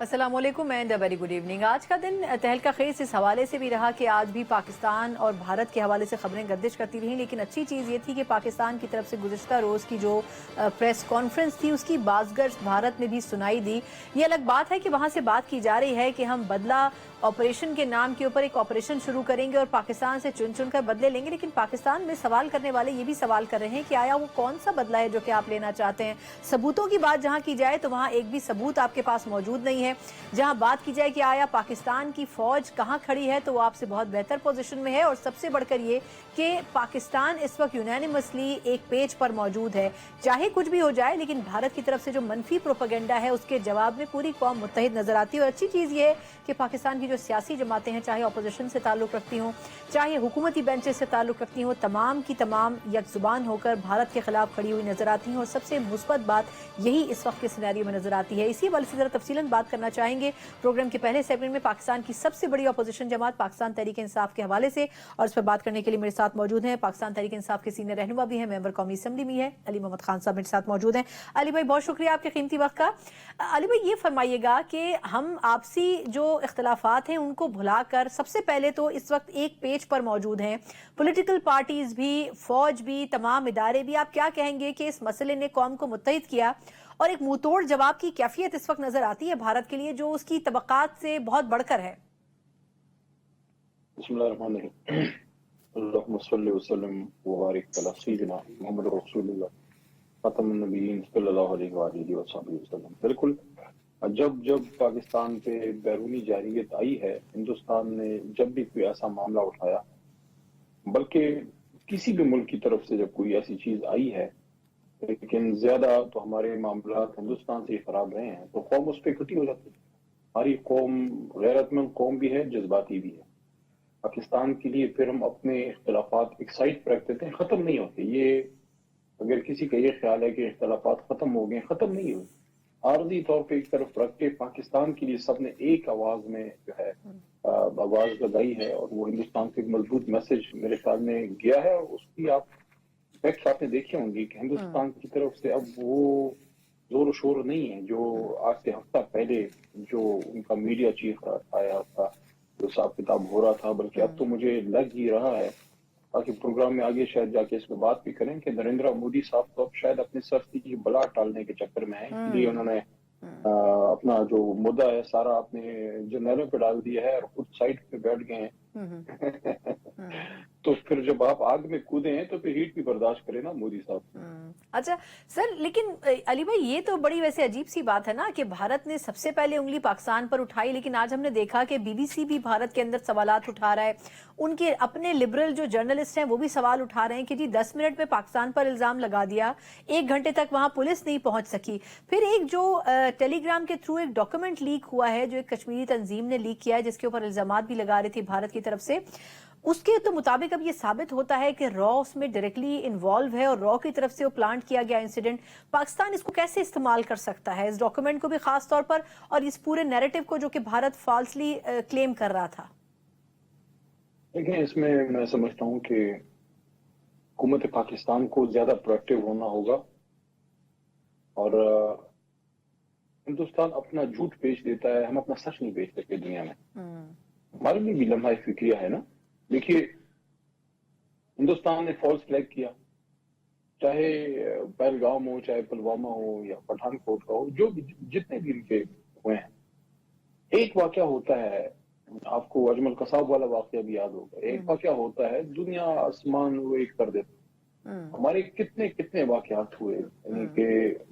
अस्सलाम वालेकुम and very good evening. आज का दिन तहलका खेज इस हवाले से भी रहा कि आज भी पाकिस्तान और भारत के हवाले से खबरें गर्दिश करती रहीं, लेकिन अच्छी चीज़ ये थी कि पाकिस्तान की तरफ से गुज़िश्ता रोज़ की जो प्रेस कॉन्फ्रेंस थी उसकी बाज़गर्ज भारत ने भी सुनाई दी। ये अलग बात है कि वहाँ से बात की जा रही है कि हम बदला ऑपरेशन के नाम के ऊपर एक ऑपरेशन शुरू करेंगे और पाकिस्तान से चुन चुन कर बदले लेंगे, लेकिन पाकिस्तान में सवाल करने वाले ये भी सवाल कर रहे हैं कि आया वो कौन सा बदला है जो कि आप लेना चाहते हैं। सबूतों की बात जहाँ की जाए तो वहाँ एक भी सबूत आपके पास मौजूद नहीं है। जहाँ बात की जाए कि आया पाकिस्तान की फौज कहाँ खड़ी है तो वो आपसे बहुत बेहतर पोजीशन में है, और सबसे बढ़कर ये कि पाकिस्तान इस वक्त यूनानिमसली एक पेज पर मौजूद है। चाहे कुछ भी हो जाए, लेकिन भारत की तरफ से जो मनफी प्रोपेगेंडा है उसके जवाब में पूरी कौम मुत्तहिद नजर आती है। और अच्छी चीज़ ये है कि पाकिस्तान की जो सियासी जमातें हैं, चाहे अपोजिशन से ताल्लुक़ रखती हों, चाहे हुकूमती बेंचेस से ताल्लुक़ रखती हों, तमाम की तमाम यकजुबान होकर भारत के खिलाफ खड़ी हुई नजर आती हैं। और सबसे मुस्बत बात यही इस वक्त के सिनेरियो में नजर आती है। इसी वाले से ज़रा तफसीलन बात करना चाहेंगे प्रोग्राम के पहले सेगमेंट में पाकिस्तान की सबसे बड़ी अपोजिशन जमात पाकिस्तान तहरीक इंसाफ के हवाले से, और इस पर बात करने के लिए मेरे साथ मौजूद हैं पाकिस्तान तहरीक इंसाफ के सीनियर रहनुमा भी हैं, मेंबर कौमी असम्बली भी है अली मोहम्मद खान साहब मेरे साथ मौजूद हैं। अली भाई, बहुत शुक्रिया आपके कीमती वक्त का। अली भाई, ये फरमाइएगा कि हम आपसी जो इख्तलाफात हैं उनको भुलाकर सबसे पहले तो इस वक्त एक पेज पर मौजूद हैं, पॉलिटिकल पार्टीज भी, फौज भी, तमाम इदारे भी। आप क्या कहेंगे कि इस मसले ने कौम को मुत्तहिद किया और एक मुंह तोड़ जवाब की कैफियत इस वक्त नजर आती है भारत के लिए जो उसकी तबक्कात से बहुत बढ़कर है? बिल्कुल, जब जब पाकिस्तान पे बैरूनी जारहियत आई है, हिंदुस्तान ने जब भी कोई ऐसा मामला उठाया, बल्कि किसी भी मुल्क की तरफ से जब कोई ऐसी चीज आई है, लेकिन ज्यादा तो हमारे मामला हिंदुस्तान से खराब रहे हैं, तो कौम उस पर इकट्ठी हो जाती है। हमारी कौम गैरतमंद कौम भी है, जज्बाती भी है। पाकिस्तान के लिए फिर हम अपने इख्तलाफात एक साइड पर रख देते हैं, खत्म नहीं होते। ये अगर किसी का ये ख्याल है कि इख्तलाफात खत्म हो गए, खत्म नहीं हुए। आर्जी तौर पे एक तरफ रख के पाकिस्तान के लिए सबने एक आवाज में जो है आवाज लगाई है, और वो हिंदुस्तान से एक मजबूत मैसेज मेरे ख्याल में गया है। और उसकी आप फैक्ट्स आपने देखे होंगे कि हिंदुस्तान की तरफ से अब वो जोर शोर नहीं है जो आज से हफ्ता पहले जो उनका मीडिया चीफ आया था, जो हिसाब किताब हो रहा था। बल्कि अब तो मुझे लग ही रहा है, ताकि प्रोग्राम में आगे शायद जाके इस पर बात भी करें, कि नरेंद्र मोदी साहब तो अब शायद अपने सर की बला टालने के चक्कर में है। इसलिए उन्होंने अपना जो मुद्दा है सारा अपने जर्नलों पे डाल दिया है और खुद साइड पे बैठ गए हैं। तो फिर जब आप आग में कूदे हैं तो फिर हीट भी बर्दाश्त करें ना मोदी साहब। अच्छा सर, लेकिन अली भाई ये तो बड़ी वैसे अजीब सी बात है ना कि भारत ने सबसे पहले उंगली पाकिस्तान पर उठाई, लेकिन आज हमने देखा कि बीबीसी भी भारत के अंदर सवालात उठा रहा है। उनके अपने लिबरल जो जर्नलिस्ट हैं वो भी सवाल उठा रहे हैं कि जी 10 मिनट में पाकिस्तान पर इल्जाम लगा दिया, 1 घंटे तक वहां पुलिस नहीं पहुंच सकी। फिर एक जो टेलीग्राम के थ्रू एक डॉक्यूमेंट लीक हुआ है जो एक कश्मीरी तंजीम ने लीक किया है, जिसके ऊपर इल्जामात भी लगा रही थी भारत की तरफ से, उसके तो मुताबिक अब ये साबित होता है कि रॉ उसमें डायरेक्टली इन्वॉल्व है और रॉ की तरफ से वो प्लांट किया गया इंसिडेंट। पाकिस्तान इसको कैसे इस्तेमाल कर सकता है, इस डॉक्यूमेंट को भी खास तौर पर, और इस पूरे नैरेटिव को जो कि भारत फॉल्सली क्लेम कर रहा था? देखिए, इसमें मैं समझता हूँ कि हुकूमत पाकिस्तान को ज्यादा प्रोएक्टिव होना होगा। और हिंदुस्तान अपना झूठ बेच देता है, हम अपना सच नहीं बेच सकते दुनिया में। हमारे लिए भी लम्हा फिक्रिया है ना। देखिए, हिंदुस्तान ने फॉल्स फ्लैग किया, चाहे पहलगाम हो, चाहे पुलवामा हो, या पठानकोट का हो, जो जितने भी इनके हुए हैं। एक वाकया होता है, आपको अजमल कसाब वाला वाकया भी याद होगा। एक वाकया होता है, दुनिया आसमान वो एक कर देता। हमारे कितने कितने वाकयात हुए, यानी कि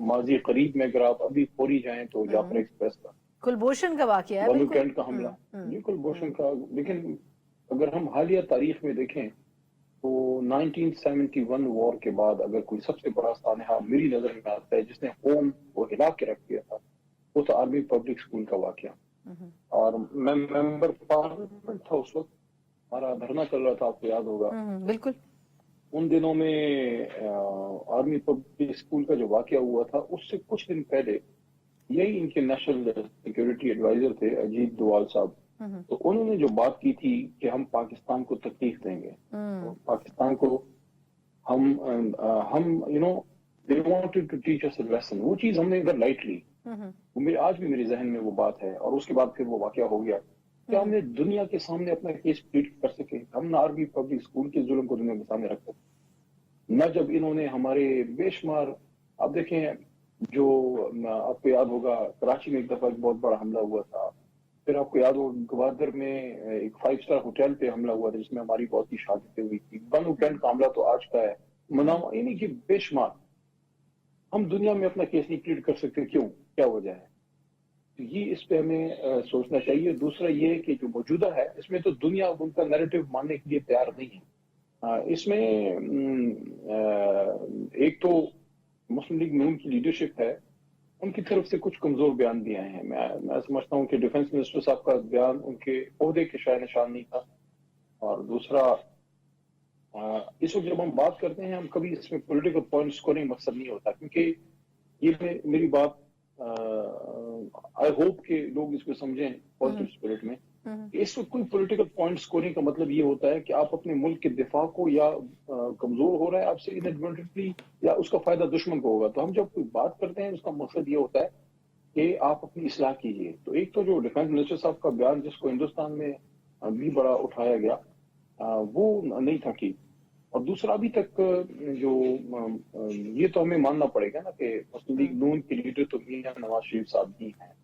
माजी करीब में अगर आप अभी फोरी जाएं तो जाफर एक्सप्रेस का, कुलभूषण का वाकया है, टेंट का हमला, ये कुलभूषण का। लेकिन अगर हम हालिया तारीख में देखें तो 1971 वॉर के बाद अगर कोई सबसे बड़ा सानहा मेरी नजर में आता है जिसने कौम को हिला के रख दिया था, वो तो आर्मी पब्लिक स्कूल का वाकया। और मैं मेंबर पार्लियामेंट था उस वक्त, हमारा धरना चल रहा था, आपको याद होगा। बिल्कुल। उन दिनों में आर्मी पब्लिक स्कूल का जो वाकया हुआ था, उससे कुछ दिन पहले यही इनके नेशनल सिक्योरिटी एडवाइजर थे अजीत डोवाल साहब, तो उन्होंने जो बात की थी कि हम पाकिस्तान को तकलीफ देंगे, तो पाकिस्तान को हम they wanted to teach us a lesson. वो चीज हमने इधर लाइट ली। वो मेरे आज भी मेरे जहन में वो बात है। और उसके बाद फिर वो वाकया हो गया कि हमने दुनिया के सामने अपना केस प्लीड कर सके। हम ना आर्मी पब्लिक स्कूल के जुल्म को दुनिया के सामने रख सके, न जब इन्होंने हमारे बेशुमार, आप देखें जो आपको याद होगा कराची में एक दफा एक बहुत बड़ा हमला हुआ था, फिर आपको याद होगा गवादर में एक 5 स्टार होटल पे हमला हुआ था जिसमें हमारी बहुत सी शहादतें हुई थी। गन वीकेंड का हमला तो आज का है, मनावा, यानी कि बेशुमार। हम दुनिया में अपना केस नहीं प्लीड कर सकते, क्यों, क्या वजह है? तो ये इस पे हमें सोचना चाहिए। दूसरा ये कि जो मौजूदा है इसमें तो दुनिया उनका नैरेटिव मानने के लिए तैयार नहीं है। इसमें एक तो मुस्लिम लीग नून की लीडरशिप है, उनकी तरफ से कुछ कमजोर बयान भी आए हैं। मैं समझता हूँ कि डिफेंस मिनिस्टर साहब का बयान उनके ओहदे के शाय निशान नहीं था। और दूसरा, इस वक्त जब हम बात करते हैं, हम कभी इसमें पॉलिटिकल पॉइंट स्कोरिंग मकसद नहीं होता, क्योंकि ये मेरी बात आई होप कि लोग इसको समझें पॉजिटिव स्पिरिट में। इस वक्त कोई पॉलिटिकल पॉइंट स्कोरिंग का मतलब ये होता है कि आप अपने मुल्क के दिफा को, या कमजोर हो रहा है आपसे इनएडवर्टेंटली, या उसका फायदा दुश्मन को होगा। तो हम जब कोई बात करते हैं उसका मकसद ये होता है कि आप अपनी इस्लाह कीजिए। तो एक तो जो डिफेंस मिनिस्टर साहब का बयान जिसको हिंदुस्तान में भी बड़ा उठाया गया, वो नहीं था ठीक। और दूसरा, अभी तक जो ये तो हमें मानना पड़ेगा ना कि मुस्लिम लीग नून के लीडर तो मियां नवाज शरीफ साहब ही हैं।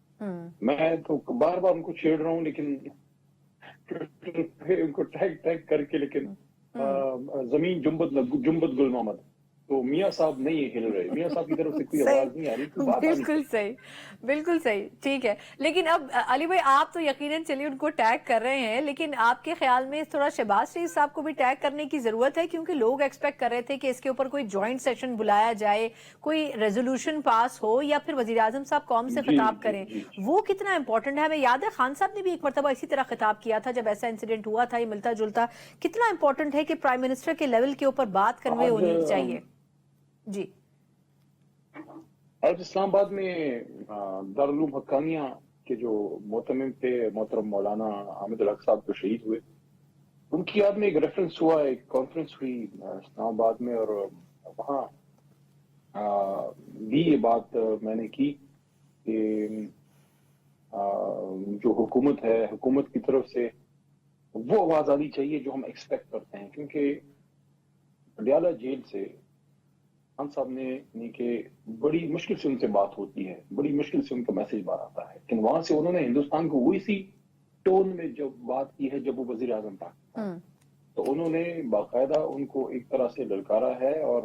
मैं तो बार बार उनको छेड़ रहा हूँ, लेकिन ट्विटर पे उनको टैग करके, लेकिन जमीन जुम्बद गुल मोहम्मद, तो मियां साहब नहीं हिल रहे, मियां साहब की तरफ से कोई आवाज नहीं आ रही, कोई बात बिल्कुल सही, बिल्कुल सही, ठीक है। लेकिन अब अली भाई, आप तो यकीनन चलिए उनको टैग कर रहे हैं, लेकिन आपके ख्याल में थोड़ा शहबाज शरीफ साहब को भी टैग करने की जरूरत है? क्योंकि लोग एक्सपेक्ट कर रहे थे कि इसके ऊपर कोई जॉइंट सेशन बुलाया जाए, कोई रेजोल्यूशन पास हो, या फिर वजीर आजम साहब कौम से खिताब करें। वो कितना इंपॉर्टेंट है? हमें याद है खान साहब ने भी एक मरतबा इसी तरह खिताब किया था जब ऐसा इंसिडेंट हुआ था, ये मिलता जुलता। कितना इंपॉर्टेंट है कि प्राइम मिनिस्टर के लेवल के ऊपर बात कन्वे होनी चाहिए? जी, आज इस्लामाबाद में दारुल उलूम हक्कानिया के जो मोहतमिम थे, मोहतरम मौलाना हामिद अल हक साहब जो शहीद हुए, उनकी याद में एक रेफरेंस हुआ, एक कॉन्फ्रेंस हुई इस्लामाबाद में, और वहाँ भी ये बात मैंने की कि जो हुकूमत है, हुकूमत की तरफ से वो आवाज आनी चाहिए जो हम एक्सपेक्ट करते हैं। क्योंकि पटियाला जेल से खान साहब ने कि बड़ी मुश्किल से उनसे बात होती है, बड़ी मुश्किल से उनका मैसेज बाहर आता है, लेकिन वहां से उन्होंने हिंदुस्तान को वही सी टोन में जब बात की है जब वो वजीर आजम था, तो उन्होंने बाकायदा उनको एक तरह से ललकारा है और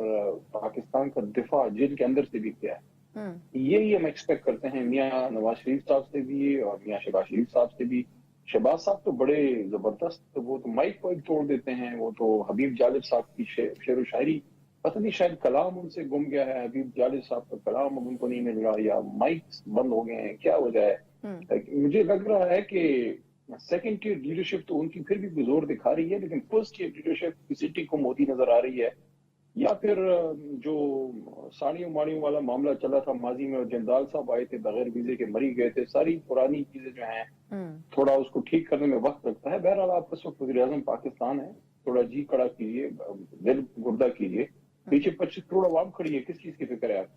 पाकिस्तान का दिफा जेल के अंदर से भी किया है। यही हम एक्सपेक्ट करते हैं मियां नवाज शरीफ साहब से भी और मियां शहबाज शरीफ साहब से भी। शहबाज साहब तो बड़े जबरदस्त, वो तो माइक तोड़ देते हैं। वो तो हबीब जालिब साहब की शेर व शायरी, पता नहीं शायद कलाम उनसे गुम गया है, हबीब जालिब साहब का कलाम अब उनको नहीं मिल रहा, या माइक बंद हो गए हैं, क्या वजह है? मुझे लग रहा है कि सेकंड टियर लीडरशिप तो उनकी फिर भी जोर दिखा रही है, लेकिन फर्स्ट टियर लीडरशिप की सिटी को मोदी नजर आ रही है। या फिर जो साड़ियों माड़ियों वाला मामला चला था माजी में, और जंदाल साहब आए थे बगैर वीजे के, मरी गए थे, सारी पुरानी चीजें जो हैं थोड़ा उसको ठीक करने में वक्त लगता है। बहरहाल आप इस वक्त वज़ीर आज़म पाकिस्तान है, थोड़ा जी कड़ा कीजिए, दिल गुर्दा कीजिए, पीछे 25 करोड़ आवाम खड़ी है, किस चीज की फिक्र है आप?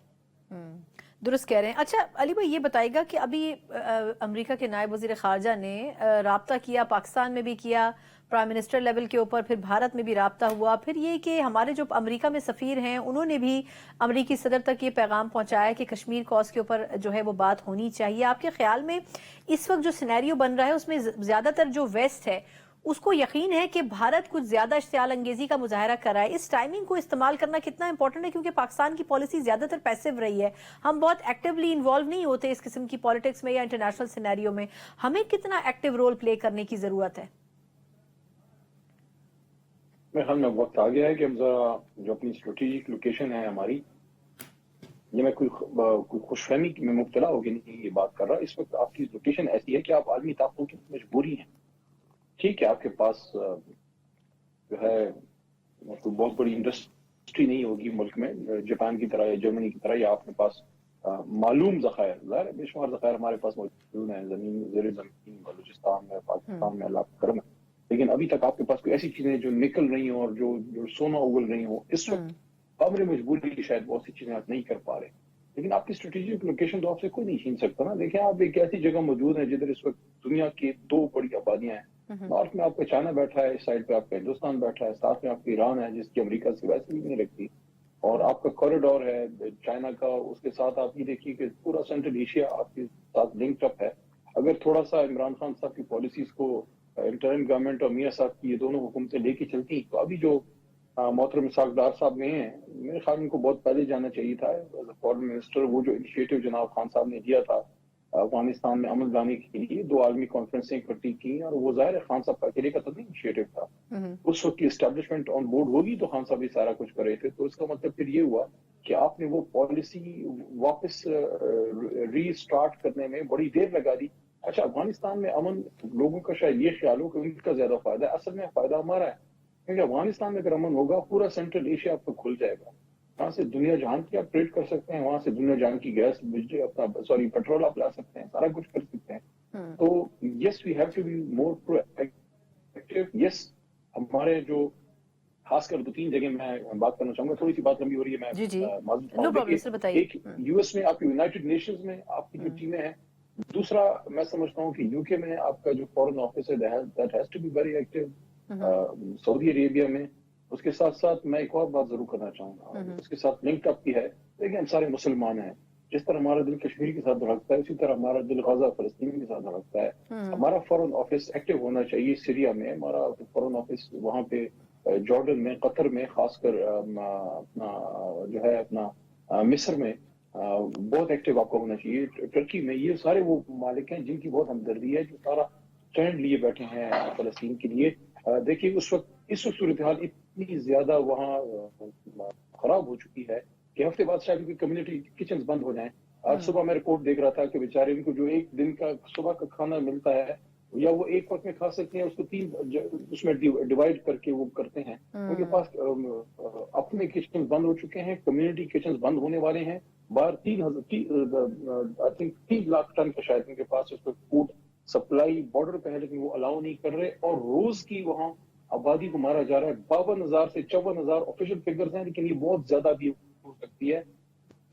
दुरुस्त कह रहे हैं। अच्छा अली भाई, ये बताएगा कि अभी अमेरिका के नायब वजीर खारजा ने राब्ता किया, पाकिस्तान में भी किया, प्राइम मिनिस्टर लेवल के ऊपर, फिर भारत में भी राब्ता हुआ, फिर ये कि हमारे जो अमेरिका में सफ़ीर हैं उन्होंने भी अमेरिकी सदर तक ये पैगाम पहुंचाया कि कश्मीर कॉज के ऊपर जो है वो बात होनी चाहिए। आपके ख्याल में इस वक्त जो सिनेरियो बन रहा है उसमें ज़्यादातर जो वेस्ट है उसको यकीन है कि भारत कुछ ज्यादा इश्तियाल अंगेजी का मुजाहरा कर रहा है? इस टाइमिंग को इस्तेमाल करना कितना इंपॉर्टेंट है? क्योंकि पाकिस्तान की पॉलिसी ज्यादातर पैसिव रही है, हम बहुत एक्टिवली इन्वॉल्व नहीं होते इस किस्म की पॉलिटिक्स में या इंटरनेशनल सिनेरियो में। हमें कितना एक्टिव रोल प्ले करने की जरूरत है? मेरे ख्याल में वक्त आ गया है कि हम जरा जो अपनी स्ट्रेटेजिक लोकेशन है हमारी, ये मैं कोई खुशफहमी में मुब्तला होगी नहीं ये बात कर रहा, इस वक्त आपकी लोकेशन ऐसी है कि आप आदमी ताकतों की मजबूरी है। ठीक है, आपके पास जो है कोई बहुत बड़ी इंडस्ट्री नहीं होगी मुल्क में जापान की तरह या जर्मनी की तरह, या आपके पास मालूम ज़खायर, बेशुमार ज़खायर हमारे पास मौजूद हैं, जमीन, ज़ेर ज़मीन, बलूचिस्तान में, पाकिस्तान में, अल्लाह का करम है। लेकिन अभी तक आपके पास कोई ऐसी चीजें जो निकल रही हो और जो सोना उगल रही हो, इस वक्त हमने मजबूरी शायद बहुत सी चीजें आप नहीं कर पा रहे। लेकिन आपकी स्ट्रेटेजिक लोकेशन तो आपसे कोई नहीं छीन सकता ना। देखिए, आप एक ऐसी जगह मौजूद है जिधर इस वक्त दुनिया की 2 बड़ी आबादियां हैं। नॉर्थ में आपका चाइना बैठा है, इस साइड पे आपका हिंदुस्तान बैठा है, साथ में आपका ईरान है जिसकी अमेरिका से वैसे भी नहीं लगती, और आपका कॉरिडोर है चाइना का। उसके साथ आप ये देखिए कि पूरा सेंट्रल एशिया आपके साथ लिंक्ड अप है। अगर थोड़ा सा इमरान खान साहब की पॉलिसीज को इंटरिम गवर्नमेंट और मियां साहब की ये दोनों हुकूमतें लेके चलती, तो अभी जो मोहतरम इसहाक डार साहब गए हैं, मेरे ख्याल में उनको बहुत पहले जाना चाहिए था एज फॉरेन मिनिस्टर। वो जो इनिशिएटिव जनाब खान साहब ने दिया था अफगानिस्तान में अमन लाने के लिए, 2 आलमी कॉन्फ्रेंसें इकट्ठी की, और वो जाहिर है खान साहब का अकेले का तो नहीं इनिशिएटिव था। उस वक्त की एस्टेब्लिशमेंट ऑन बोर्ड होगी तो खान साहब ही सारा कुछ कर रहे थे। तो इसका मतलब फिर ये हुआ कि आपने वो पॉलिसी वापस रीस्टार्ट करने में बड़ी देर लगा दी। अच्छा, अफगानिस्तान में अमन, लोगों का शायद ये ख्याल हो कि उनका ज्यादा फायदा है, असल में फायदा हमारा है, क्योंकि अफगानिस्तान में अगर अमन होगा पूरा सेंट्रल एशिया आपको खुल जाएगा। वहां से दुनिया जहान की आप ट्रेड कर सकते हैं, वहां से दुनिया जहान की गैस, बिजली, अपना पेट्रोल आप ला सकते हैं, सारा कुछ कर सकते हैं। तो yes, we have to be more proactive. Yes, हमारे जो खासकर 2-3 जगह मैं बात करना चाहूंगा, थोड़ी सी बात लंबी हो रही है, मैं जी जी, माजूद नो हूं। प्रॉब्लम सर, बताइए। एक यूएस में आपकी यूनाइटेड नेशंस में आपकी जो टीमें हैं, दूसरा मैं समझता हूँ कि यूके में आपका जो फॉरेन ऑफिस है that has to be very active. Saudi Arabia में, उसके साथ साथ मैं एक और बात जरूर करना चाहूंगा, उसके साथ लिंक अप की है। देखिए, हम सारे मुसलमान हैं, जिस तरह हमारा दिल कश्मीर के साथ धड़कता है, उसी तरह हमारा दिल गाजा फलस्तीन के साथ धड़कता है। हमारा फॉरेन ऑफिस एक्टिव होना चाहिए सीरिया में, हमारा फॉरेन ऑफिस वहां पे जॉर्डन में, कतर में, खासकर अपना जो है अपना मिस्र में बहुत एक्टिव आपको होना चाहिए, टर्की में। ये सारे वो मालिक हैं जिनकी बहुत हमदर्दी है, जो सारा स्टैंड लिए बैठे हैं फलस्तीन के लिए। देखिए, इस वक्त सूरत हाल इतनी ज्यादा वहाँ खराब हो चुकी है कि हफ्ते बाद शायद कम्युनिटी किचन बंद हो जाए। आज सुबह मैं रिपोर्ट देख रहा था कि बेचारे इनको जो एक दिन का सुबह का खाना मिलता है, या वो एक वक्त में खा सकते हैं, उसको 3 उसमें डिवाइड करके वो करते हैं। उनके पास अपने किचन बंद हो चुके हैं, कम्युनिटी किचन बंद होने वाले हैं। बाहर 3 लाख टन का शायद उनके पास उसको फूड सप्लाई बॉर्डर पे है, लेकिन वो अलाउ नहीं कर रहे, और रोज की वहां आबादी को मारा जा रहा है। 52,000 से 54,000 ऑफिशियल फिगर्स हैं, लेकिन ये बहुत ज्यादा भी हो सकती है।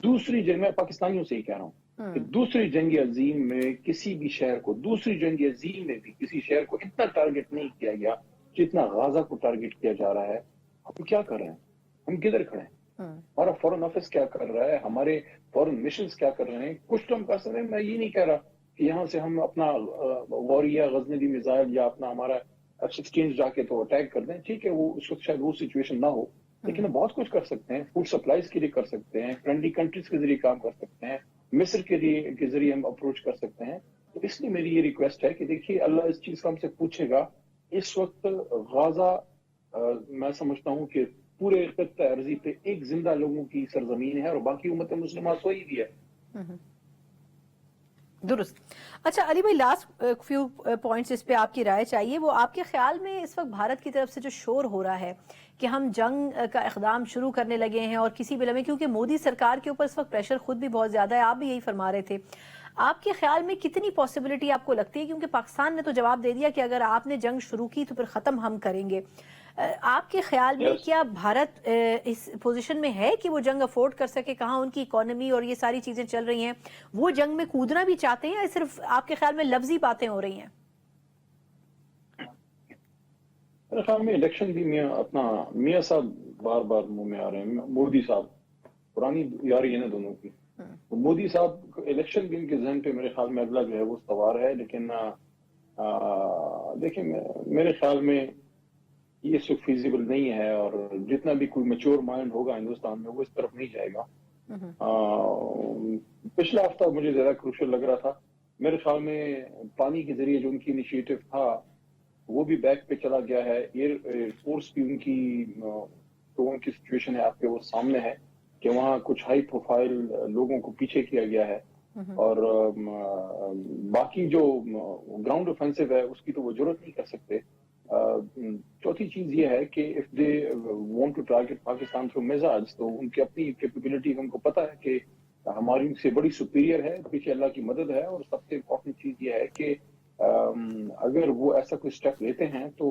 दूसरी जंग, मैं पाकिस्तानियों से ही कह रहा हूँ कि दूसरी जंग अजीम में किसी भी शहर को, दूसरी जंग अजीम में भी किसी शहर को इतना टारगेट नहीं किया गया जितना गाजा को टारगेट किया जा रहा है। हम क्या कर रहे हैं? हम किधर खड़े हैं? हमारा फॉरेन ऑफिस क्या कर रहा है? हमारे फॉरेन मिशंस क्या कर रहे हैं? कुछ तो हम कर सकते हैं। मैं ये नहीं कह रहा कि यहाँ से हम अपना वॉरिया गजनवी मिसाइल या अपना हमारा F-16 जाके तो अटैक कर दें, ठीक है, वो उस वक्त शायद वो सिचुएशन ना हो, लेकिन हम बहुत कुछ कर सकते हैं। फूड सप्लाईज के लिए कर सकते हैं, फ्रेंडली कंट्रीज के जरिए काम कर सकते हैं, मिस्र के जरिए हम अप्रोच कर सकते हैं। तो इसलिए मेरी ये रिक्वेस्ट है कि देखिए, अल्लाह इस चीज का हमसे पूछेगा। इस वक्त गाजा मैं समझता हूँ कि पूरे खित्ते अर्जी पे एक जिंदा लोगों की सरजमीन है, और बाकी उम्मत मुस्लिमा सोई भी है। दुरुस्त। अच्छा अली भाई, लास्ट फ्यू पॉइंट्स इस पे आपकी राय चाहिए। वो आपके ख्याल में इस वक्त भारत की तरफ से जो शोर हो रहा है कि हम जंग का इक़दाम शुरू करने लगे हैं, और किसी भी लम्हे, क्योंकि मोदी सरकार के ऊपर इस वक्त प्रेशर खुद भी बहुत ज़्यादा है, आप भी यही फरमा रहे थे, आपके ख्याल में कितनी पॉसिबिलिटी आपको लगती है? क्योंकि पाकिस्तान ने तो जवाब दे दिया कि अगर आपने जंग शुरू की तो फिर ख़त्म हम करेंगे। आपके ख्याल में क्या भारत इस पोजीशन में है कि वो जंग अफोर्ड कर सके? कहाँ उनकी इकोनॉमी और ये सारी चीजें चल रही हैं, वो जंग में कूदना भी चाहते हैं, या सिर्फ आपके ख्याल में लफ्जी बातें हो रही हैं? मेरे ख्याल में इलेक्शन भी मियां साहब बार बार मुंह में आ रहे हैं। मोदी साहब, पुरानी यारी है ना दोनों की, तो मोदी साहब इलेक्शन भी इनके जहन पे मेरे ख्याल में अगला जो है वो सवार है। लेकिन देखिए, मेरे ख्याल में ये सब फिजिबल नहीं है, और जितना भी कोई मैच्योर माइंड होगा हिंदुस्तान में वो इस तरफ नहीं जाएगा। पिछला हफ्ता मुझे ज्यादा क्रूशियल लग रहा था। मेरे ख्याल में पानी के जरिए जो उनकी इनिशिएटिव था वो भी बैक पे चला गया है। एयर फोर्स भी उनकी जो उनकी सिचुएशन है आपके वो सामने है कि वहाँ कुछ हाई प्रोफाइल लोगों को पीछे किया गया है, और बाकी जो ग्राउंड ऑफेंसिव है उसकी तो वो जरूरत नहीं कर सकते। चौथी चीज ये है कि if they want to target Pakistan through missiles, तो उनकी अपनी कैपेबिलिटी, उनको पता है कि हमारी उनसे बड़ी सुपीरियर है, पीछे अल्लाह की मदद है। और सबसे इम्पोर्टेंट चीज ये है कि अगर वो ऐसा कोई स्टेप लेते हैं तो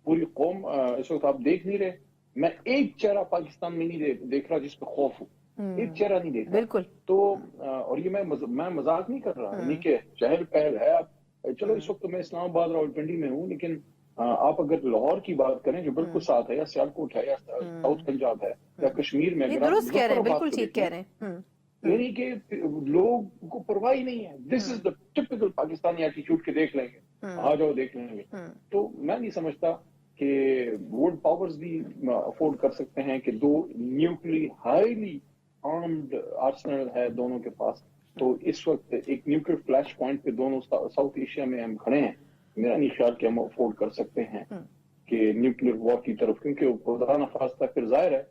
पूरी कौम, इस वक्त आप देख नहीं रहे, मैं एक चेहरा पाकिस्तान में नहीं देख रहा जिस पर खौफ हो। एक चेहरा नहीं देखा। बिल्कुल। तो और ये मैं मजाक नहीं कर रहा, यानी कि चहल पहल है। आप चलो इस वक्त तो मैं इस्लामाबाद रावलपिंडी में हूँ, लेकिन आप अगर लाहौर की बात करें जो बिल्कुल साथ है, या सियालकोट है, या साउथ पंजाब है, या कश्मीर में नहीं, अगर आप दुरुस्त कह रहे हैं, मुजफ्फराबाद बिल्कुल को ठीक देखें, कह रहे हैं। यानी कि लोग को परवाह ही नहीं है। This is the typical Pakistani attitude के देख लेंगे, आ जाओ देख लेंगे। तो मैं नहीं समझता कि वर्ल्ड पावर्स भी अफोर्ड कर सकते हैं कि दो न्यूक्लियर हाईली आर्म्ड आर्सनल है दोनों के पास। तो इस वक्त एक न्यूक्लियर फ्लैश पॉइंट पे दोनों साउथ एशिया में हम खड़े हैं। मेरा नहीं ख्याल कि हम अफोर्ड कर सकते हैं कि न्यूक्लियर वॉर की तरफ, क्योंकि खुदा न खास्ता फिर जाहिर है,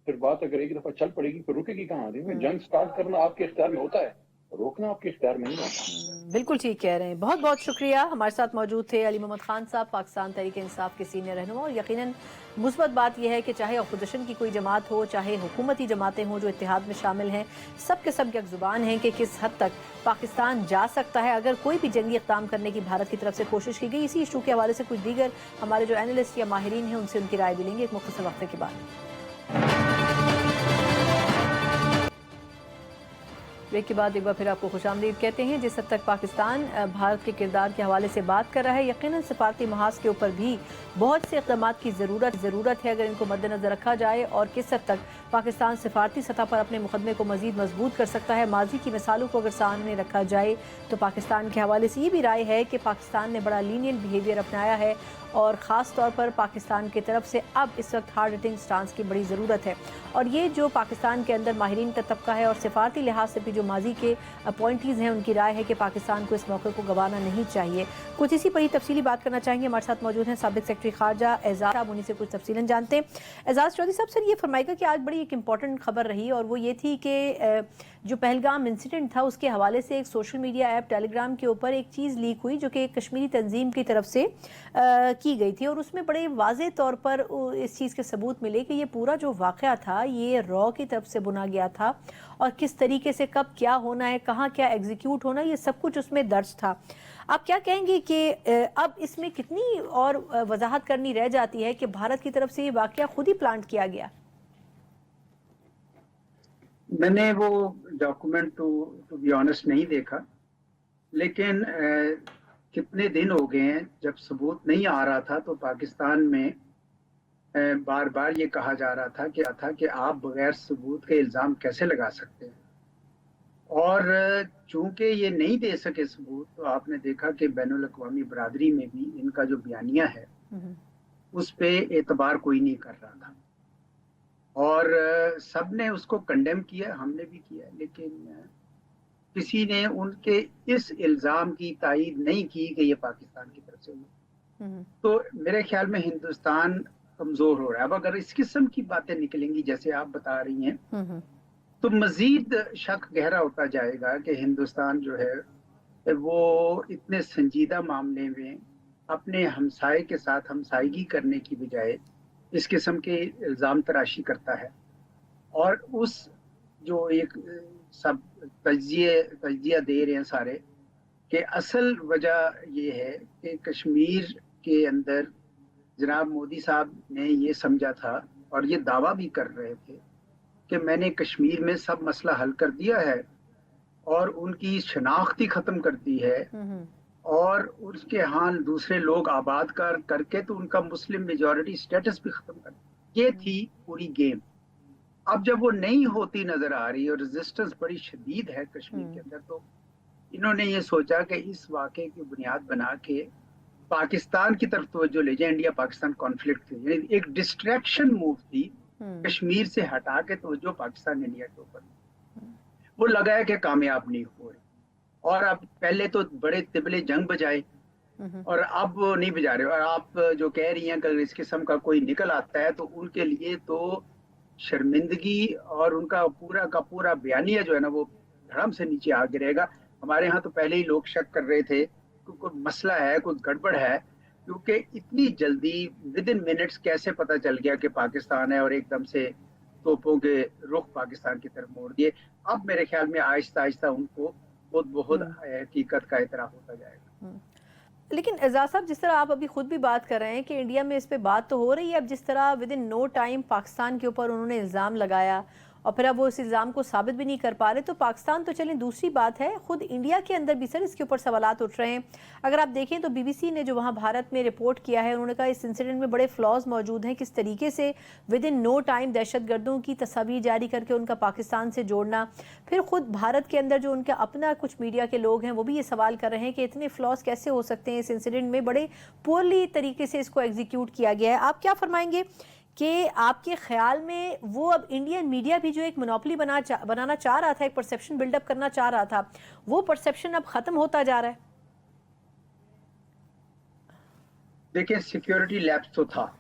फिर बात अगर एक दफा चल पड़ेगी फिर रुकेगी कहाँ? जंग स्टार्ट करना आपके इख्तियार में होता है, रोकना आपके इख्तियार में नहीं होता। बिल्कुल ठीक कह रहे हैं। बहुत बहुत शुक्रिया। हमारे साथ मौजूद थे अली मोहम्मद खान साहब, पाकिस्तान तहरीक इंसाफ के सीनियर रहनुमा। और यकीनन मुस्बत बात यह है कि चाहे अपोजिशन की कोई जमात हो, चाहे हुकूमती जमातें हों जो इत्तेहाद में शामिल हैं, सब के सब यक जुबान हैं कि किस हद तक पाकिस्तान जा सकता है अगर कोई भी जंगी इक़दाम करने की भारत की तरफ से कोशिश की गई। इसी इशू के हवाले से कुछ दीगर हमारे जो एनालिस्ट या माहिरीन हैं उनसे उनकी राय भी लेंगे एक मुख्तसर वक्फे के बाद। ब्रेक के बाद एक बार फिर आपको खुशामदीद कहते हैं। जिस हद तक पाकिस्तान भारत के किरदार के हवाले से बात कर रहा है, यकीनन सफारती महाज के ऊपर भी बहुत से इक़दाम की ज़रूरत है अगर इनको मद्देनज़र रखा जाए। और किस हद तक पाकिस्तान सफारती सतह पर अपने मुकदमे को मज़ीद मजबूत कर सकता है। माजी की मिसालों को अगर सामने रखा जाए तो पाकिस्तान के हवाले से ये भी राय है कि पाकिस्तान ने बड़ा लीनियंट बिहेवियर अपनाया है और ख़ास तौर पर पाकिस्तान की तरफ से अब इस वक्त हार्ड हिटिंग स्टांस की बड़ी ज़रूरत है। और ये जो पाकिस्तान के अंदर माहिरीन का तबका है और सिफारती लिहाज से भी जो माजी के अपॉइंटीज़ हैं उनकी राय है कि पाकिस्तान को इस मौके को गंवाना नहीं चाहिए। कुछ इसी पर ही तफसीली बात करना चाहेंगे। हमारे साथ मौजूद हैं साबिक सेक्रेटरी खारजा एजाज साहब, उन्हीं से कुछ तफसीलन जानते हैं। एजाज चौधरी साहब, सर ये फरमाइएगा कि आज बड़ी एक इंपॉर्टेंट खबर रही और वो ये थी कि जो पहलगाम इंसिडेंट था उसके हवाले से एक सोशल मीडिया ऐप टेलीग्राम के ऊपर एक चीज़ लीक हुई जो कि एक कश्मीरी तंजीम की तरफ से की गई थी और उसमें बड़े वाज़े तौर पर इस चीज़ के सबूत मिले कि ये पूरा जो वाक़या था ये रॉ की तरफ से बुना गया था और किस तरीके से कब क्या होना है, कहाँ क्या एग्जीक्यूट होना, ये सब कुछ उसमें दर्ज था। आप क्या कहेंगे कि अब इसमें कितनी और वजाहत करनी रह जाती है कि भारत की तरफ से ये वाक़या खुद ही प्लांट किया गया? मैंने वो डॉक्यूमेंट टू बी ऑनेस्ट नहीं देखा, लेकिन कितने दिन हो गए हैं जब सबूत नहीं आ रहा था तो पाकिस्तान में बार बार ये कहा जा रहा था कि आप बगैर सबूत के इल्ज़ाम कैसे लगा सकते हैं। और चूंकि ये नहीं दे सके सबूत, तो आपने देखा कि बैनुल अक़वामी बरादरी में भी इनका जो बयानिया है उस पे एतबार कोई नहीं कर रहा था और सब ने उसको कंडेम किया, हमने भी किया, लेकिन किसी ने उनके इस इल्ज़ाम की तायीद नहीं की कि ये पाकिस्तान की तरफ से हुई। तो मेरे ख्याल में हिंदुस्तान कमज़ोर हो रहा है। अब अगर इस किस्म की बातें निकलेंगी जैसे आप बता रही हैं तो मज़ीद शक गहरा होता जाएगा कि हिंदुस्तान जो है वो इतने संजीदा मामले में अपने हमसाये के साथ हमसायगी करने की बजाय इस किस्म के इल्ज़ाम तराशी करता है। और उस जो एक सब तज्जिया दे रहे हैं सारे कि असल वजह ये है कि कश्मीर के अंदर जनाब मोदी साहब ने ये समझा था और ये दावा भी कर रहे थे कि मैंने कश्मीर में सब मसला हल कर दिया है और उनकी शनाख्त ही ख़त्म कर दी है और उसके यहाँ दूसरे लोग आबाद करके तो उनका मुस्लिम मेजॉरिटी स्टेटस भी ख़त्म कर दिया। ये थी पूरी गेम। अब जब वो नहीं होती नज़र आ रही और रेजिस्टेंस बड़ी शदीद है कश्मीर के अंदर, तो इन्होंने ये सोचा कि इस वाक़े की बुनियाद बना के पाकिस्तान की तरफ तवज्जो ले जाए। इंडिया पाकिस्तान कॉन्फ्लिक्ट थी, यानी एक डिस्ट्रैक्शन मूव थी कश्मीर से हटा के तवज्जो पाकिस्तान इंडिया के ऊपर। वो लगा है कि कामयाब नहीं हो रही और अब पहले तो बड़े तिबले जंग बजाए और अब वो नहीं बजा रहे। और आप जो कह रही हैं कि इस किस्म का कोई निकल आता है तो उनके लिए तो शर्मिंदगी और उनका पूरा बयानिया जो है ना वो धड़म से नीचे आ गिरेगा। हमारे यहाँ तो पहले ही लोग शक कर रहे थे कि कोई मसला है, कोई गड़बड़ है, क्योंकि इतनी जल्दी विद इन मिनट्स कैसे पता चल गया कि पाकिस्तान है और एकदम से तोपों के रुख पाकिस्तान की तरफ मोड़ दिए। अब मेरे ख्याल में आहिस्ता आहिस्ता उनको बहुत हकीकत का इतराफ होता जाएगा। लेकिन एजाज साहब, जिस तरह आप अभी खुद भी बात कर रहे हैं कि इंडिया में इस पे बात तो हो रही है, अब जिस तरह within no time Pakistan के ऊपर उन्होंने इल्ज़ाम लगाया और फिर अब वो इस इल्ज़ाम को साबित भी नहीं कर पा रहे। तो पाकिस्तान तो चलें, दूसरी बात है खुद इंडिया के अंदर भी सर इसके ऊपर सवालात उठ रहे हैं। अगर आप देखें तो बीबीसी ने जो वहाँ भारत में रिपोर्ट किया है, उन्होंने कहा इस इंसिडेंट में बड़े फ्लॉज मौजूद हैं। किस तरीके से विद इन नो टाइम दहशतगर्दों की तस्वीर जारी करके उनका पाकिस्तान से जोड़ना। फिर खुद भारत के अंदर जो उनका अपना कुछ मीडिया के लोग हैं वो भी ये सवाल कर रहे हैं कि इतने फ्लॉज कैसे हो सकते हैं इस इंसिडेंट में, बड़े पुअरली तरीके से इसको एग्जीक्यूट किया गया है। आप क्या फरमाएंगे कि आपके ख्याल में वो अब इंडियन मीडिया भी जो एक मोनोपोली बनाना चाह रहा था, एक परसेप्शन बिल्डअप करना चाह रहा था, वो परसेप्शन अब खत्म होता जा रहा है? देखिए, सिक्योरिटी लैप्स तो था।